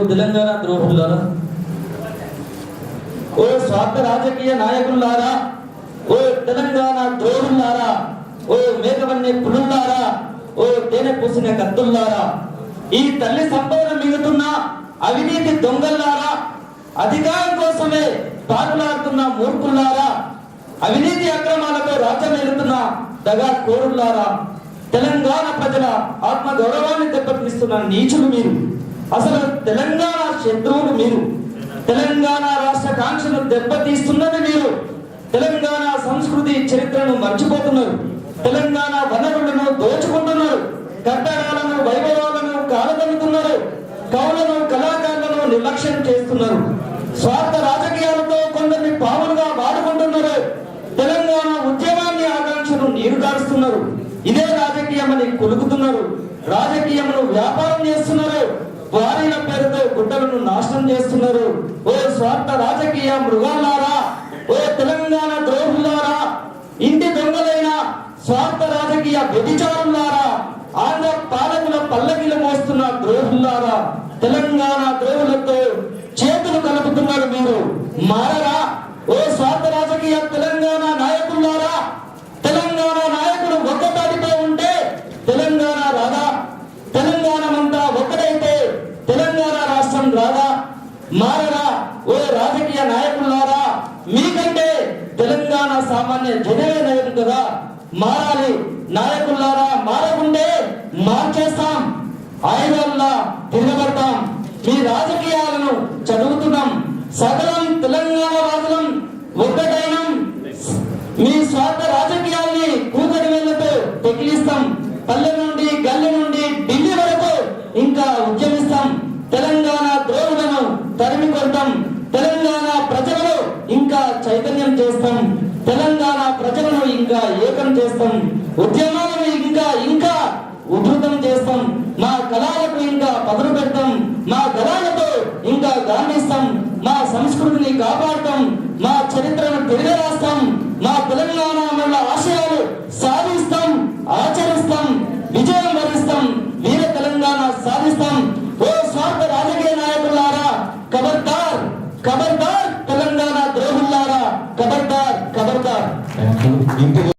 తెలంగాణ ద్రోహులారా, ఓ స్వార్థ రాజకీయ నాయకులారా, ఓ తెలంగాణ ద్రోహులారా, ఓ మేకవన్య పులులారా, ఓ తేనె పూసిన కత్తుల్లారా, ఈ తల్లి సంపదన మిగుతున్న అవినీతి దొంగల్లారా, అధికారం కోసమే పాకులాడుతున్న మూర్ఖుల్లారా, అవినీతి అక్రమాలతో రాజ్యమేలుతున్న దగా కోరుల్లారా, తెలంగాణ ప్రజల ఆత్మ గౌరవాన్ని దెబ్బతీస్తున్న నీచులు మీరు. అసలు తెలంగాణ శత్రువులు మీరు. తెలంగాణ రాష్ట్ర కాంక్షను దెబ్బతీస్తున్నది మీరు. తెలంగాణ సంస్కృతి చరిత్రను మర్చిపోతున్నారు. తెలంగాణ వనరులను దోచుకుంటున్నారు. కట్టడాలను వైభవాలను కాలదన్నుతున్నారు. కవులను కళాకారులను నిర్లక్ష్యం చేస్తున్నారు. స్వార్థ రాజకీయాలతో కొందరిని పావులుగా వాడుకుంటున్నారు. తెలంగాణ ఉద్యమాన్ని ఆకాంక్షను నీరు కారుస్తున్నారు. ఇదే రాజకీయమని కొలుకుతున్నారు. రాజకీయమును వ్యాపారం చేస్తున్నారు. వారిల పేరుతో గుట్టలను నాశనం చేస్తున్నారు. ఓ స్వార్థ రాజకీయ మృగాలారా, ఓ తెలంగాణ ద్రోహులారా, ఇంటి దొంగలైన స్వార్థ రాజకీయ వ్యభిచారులారా, ఆంధ్ర పాలకుల పల్లకిలు మోస్తున్న ద్రోహులారా, తెలంగాణ ద్రోహులతో చేతులు కలుపుతున్నారు మీరు. మారరా ఓ స్వార్థ రాజకీయ తెలంగాణ నాయకులారా. తెలంగాణ నాయకుడు ఒక్కటాటిపై ఉంటే తెలంగాణ రాదా? తెలంగాణమంతా ఒక్కటైతే తెలంగాణ రాష్ట్రం రాదా? మారరా ఓ రాజకీయ నాయకులారా. మీకంటే తెలంగాణ సామాన్య జనమే నయం కదా. మారాలి నాయకులారా. మారకుంటే మార్చేస్తాం, ఆయుధాల్లా తిరగబడతాం. మీ రాజకీయాలను చదువుతున్నాం. సకలం తెలంగాణ వాదులం ఒక్కటైనం. మీ స్వార్థ రాజకీయాల్ని కూకటి వేళ్లతో పెకిలిస్తాం. పల్లె నుండి గల్లె నుండి ఢిల్లీ వరకు ఇంకా ఉద్యమిస్తాం. తెలంగాణ ద్రోహులను తరిమి కొడతాం. తెలంగాణ ప్రజలను ఇంకా చైతన్యం చేస్తాం. తెలంగాణ ప్రజలను ఇంకా ఏకం చేస్తాం. ఉద్యమాలను ఇంకా ఇంకా ఉధృతం చేస్తాం. మా కళాలకు ఇంకా పదును పెడతాం. మా గళాలతో ఇంకా గాంధిస్తాం. మా సంస్కృతిని కాపాడతాం. మా చరిత్రను తిరిగి రాస్తాం. మా తెలంగాణ మళ్ళా ఆశయాలు సాధిస్తాం, ఆచరిస్తాం. విజయ